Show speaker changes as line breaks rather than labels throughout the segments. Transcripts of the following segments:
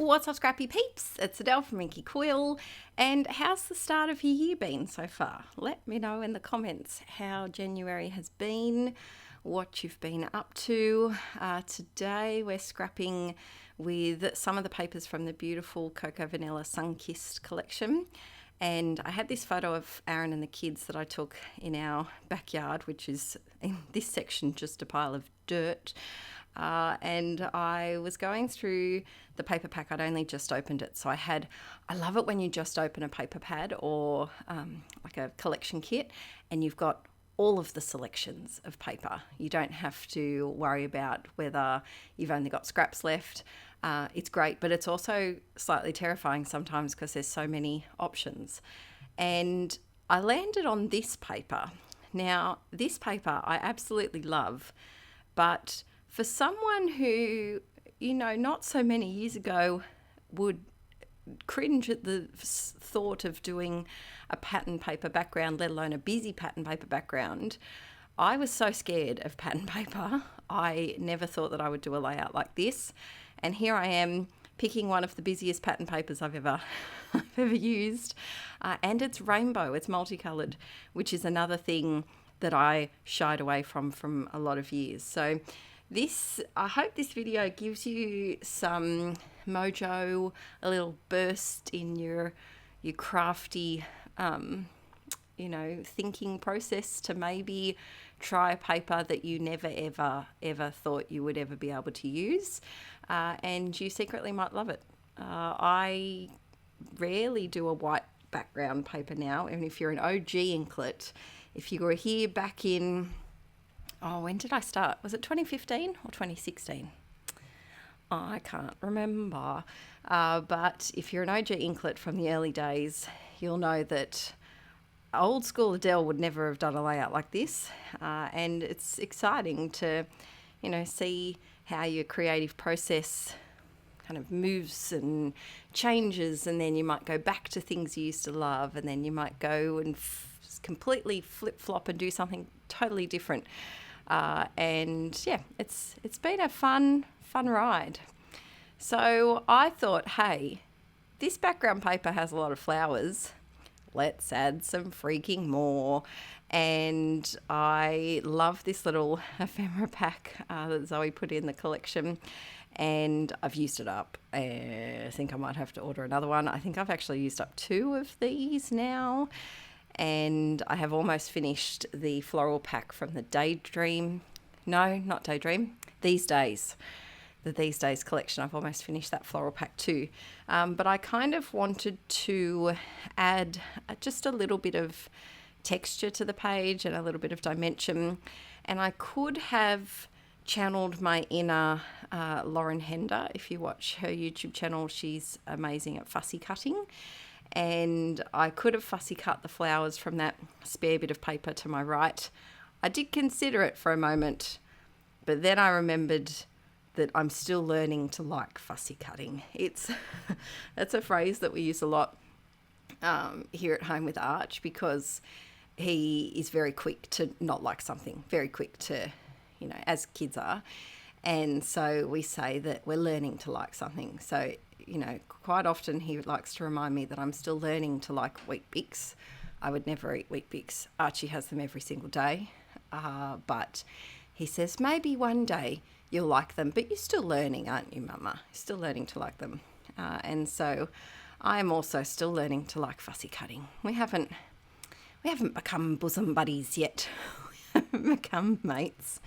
What's up, Scrappy peeps? It's Adele from Inkie Quill, and how's the start of your year been so far? Let me know in the comments how January has been, what you've been up to. Today we're scrapping with some of the papers from the beautiful Cocoa Vanilla Sun-Kissed collection. And I had this photo of Aaron and the kids that I took in our backyard, which is in this section just a pile of dirt. And I was going through the paper pack. I'd only just opened it. So I love it when you just open a paper pad or like a collection kit and you've got all of the selections of paper. You don't have to worry about whether you've only got scraps left. It's great, but it's also slightly terrifying sometimes because there's so many options. And I landed on this paper. Now, this paper I absolutely love, but for someone who, not so many years ago would cringe at the thought of doing a pattern paper background, let alone a busy pattern paper background, I was so scared of pattern paper. I never thought that I would do a layout like this. And here I am picking one of the busiest pattern papers I've ever used. And it's rainbow, it's multicolored, which is another thing that I shied away from a lot of years. So I hope this video gives you some mojo, a little burst in your crafty, thinking process to maybe try a paper that you never, ever thought you would ever be able to use. And you secretly might love it. I rarely do a white background paper now, even if you're an OG Inklet. If you were here back in, when did I start? Was it 2015 or 2016? I can't remember. But if you're an OG Inklet from the early days, you'll know that old school Adele would never have done a layout like this. And it's exciting to, see how your creative process kind of moves and changes, and then you might go back to things you used to love, and then you might go and completely flip-flop and do something totally different. It's been a fun ride. So I thought, hey, this background paper has a lot of flowers. Let's add some freaking more. And I love this little ephemera pack that Zoe put in the collection, and I've used it up. I think I might have to order another one. I think I've actually used up 2 of these now. And I have almost finished the floral pack from the These Days. The These Days collection. I've almost finished that floral pack too. But I kind of wanted to add just a little bit of texture to the page and a little bit of dimension. And I could have channeled my inner Lauren Hender. If you watch her YouTube channel, she's amazing at fussy cutting. And I could have fussy cut the flowers from that spare bit of paper to my right. I did consider it for a moment, but then I remembered that I'm still learning to like fussy cutting. That's a phrase that we use a lot here at home with Arch, because he is very quick to not like something, very quick to, as kids are. And so we say that we're learning to like something. So, quite often he likes to remind me that I'm still learning to like Wheat Bix. I would never eat Wheat Bix. Archie has them every single day. But he says, maybe one day you'll like them, but you're still learning, aren't you, Mama? You're still learning to like them. And so I am also still learning to like fussy cutting. We haven't become bosom buddies yet. We haven't become mates.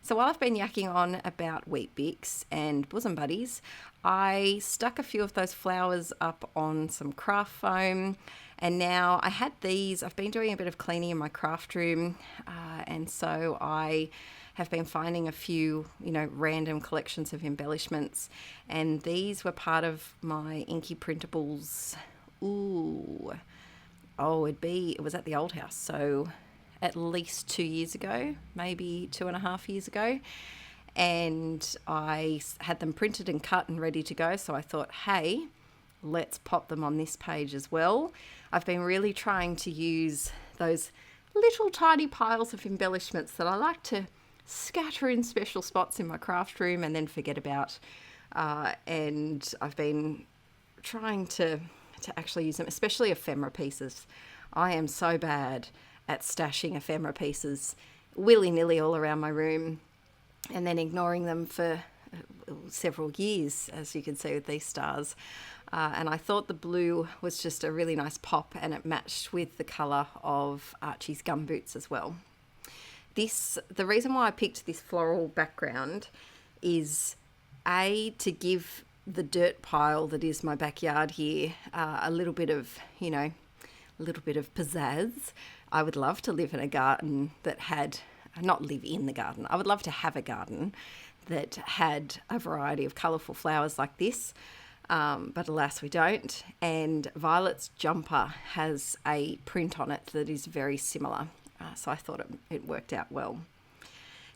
So while I've been yakking on about Wheat Bix and bosom buddies, I stuck a few of those flowers up on some craft foam, and now I had these. I've been doing a bit of cleaning in my craft room, and so I have been finding a few, random collections of embellishments, and these were part of my Inkie printables. It was at the old house, so at least 2 years ago, maybe 2.5 years ago. And I had them printed and cut and ready to go. So I thought, hey, let's pop them on this page as well. I've been really trying to use those little tiny piles of embellishments that I like to scatter in special spots in my craft room and then forget about. and I've been trying to actually use them, especially ephemera pieces. I am so bad at stashing ephemera pieces willy-nilly all around my room and then ignoring them for several years, as you can see with these stars. And I thought the blue was just a really nice pop, and it matched with the colour of Archie's gumboots as well. The reason why I picked this floral background is to give the dirt pile that is my backyard here a little bit of pizzazz. I would love to live in a garden that had, not live in the garden, I would love to have a garden that had a variety of colourful flowers like this, but alas we don't. And Violet's jumper has a print on it that is very similar, so I thought it worked out well.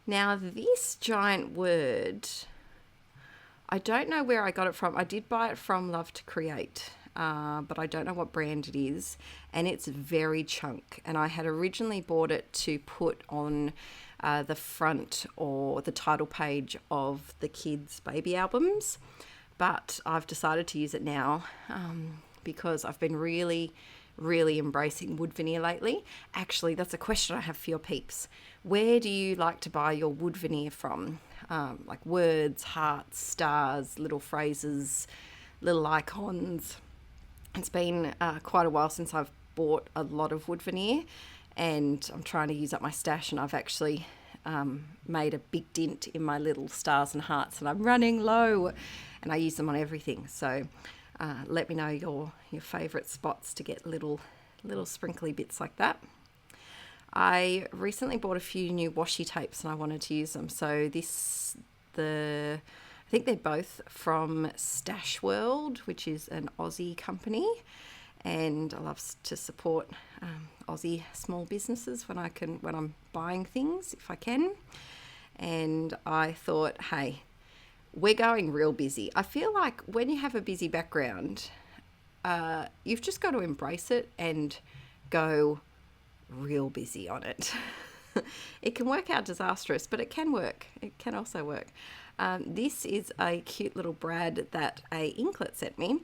Now this giant word, I don't know where I got it from. I did buy it from Love to Create, but I don't know what brand it is, and it's very chunk. And I had originally bought it to put on the front or the title page of the kids' baby albums, but I've decided to use it now because I've been really embracing wood veneer lately. Actually, that's a question I have for your peeps. Where do you like to buy your wood veneer from? Like words, hearts, stars, little phrases, little icons. It's been quite a while since I've bought a lot of wood veneer, and I'm trying to use up my stash, and I've actually made a big dent in my little stars and hearts, and I'm running low, and I use them on everything. So let me know your favourite spots to get little sprinkly bits like that. I recently bought a few new washi tapes and I wanted to use them. So I think they're both from Stash World, which is an Aussie company, and I love to support Aussie small businesses when I'm buying things, if I can. And I thought, hey, we're going real busy. I feel like when you have a busy background, you've just got to embrace it and go real busy on it. It can work out disastrous, but it can work. It can also work. This is a cute little brad that a Inklet sent me,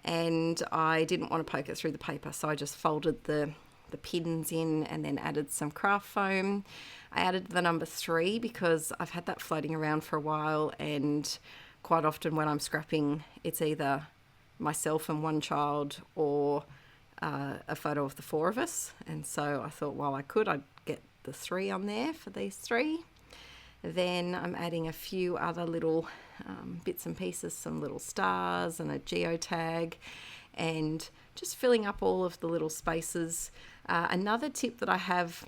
and I didn't want to poke it through the paper, so I just folded the pins in and then added some craft foam. I added the number 3 because I've had that floating around for a while, and quite often when I'm scrapping, it's either myself and one child or a photo of the 4 of us. And so I thought while I could, I'd get the 3 on there for these 3. Then I'm adding a few other little bits and pieces, some little stars and a geotag, and just filling up all of the little spaces. Another tip that I have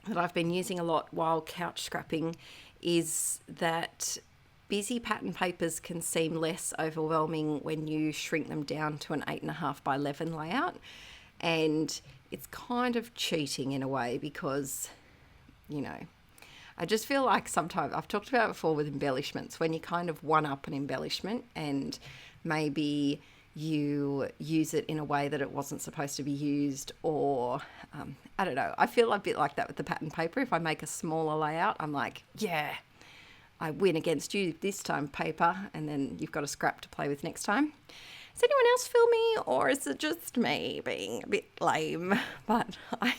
that I've been using a lot while couch scrapping is that busy pattern papers can seem less overwhelming when you shrink them down to an 8.5 by 11 layout. And it's kind of cheating in a way because, I just feel like sometimes, I've talked about it before with embellishments, when you kind of one-up an embellishment and maybe you use it in a way that it wasn't supposed to be used, or I don't know. I feel a bit like that with the pattern paper. If I make a smaller layout, I'm like, yeah, I win against you this time, paper, and then you've got a scrap to play with next time. Does anyone else feel me, or is it just me being a bit lame? But I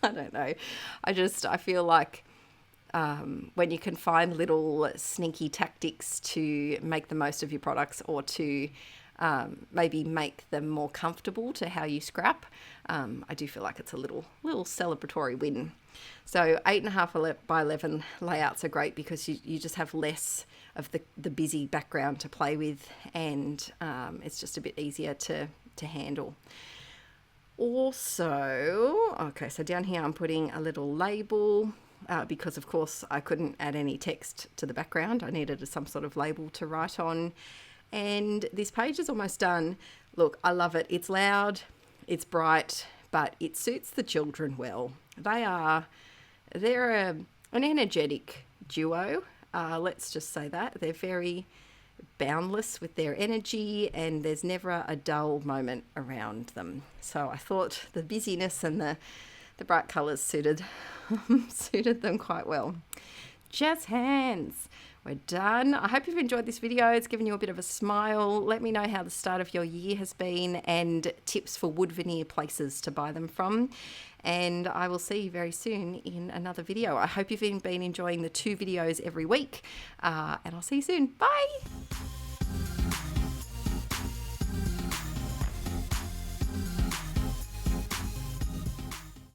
don't know. I feel like when you can find little sneaky tactics to make the most of your products, or to maybe make them more comfortable to how you scrap, I do feel like it's a little celebratory win. So 8.5 by 11 layouts are great because you just have less of the busy background to play with, and it's just a bit easier to handle. Also, okay, so down here I'm putting a little label because of course I couldn't add any text to the background. I needed some sort of label to write on. And this page is almost done. Look, I love it. It's loud, it's bright, but it suits the children well. They're an energetic duo. Let's just say that. They're very boundless with their energy, and there's never a dull moment around them. So I thought the busyness and the bright colours suited them quite well. Jazz hands. We're done. I hope you've enjoyed this video. It's given you a bit of a smile. Let me know how the start of your year has been and tips for wood veneer places to buy them from. And I will see you very soon in another video. I hope you've been enjoying the 2 videos every week. And I'll see you soon. Bye.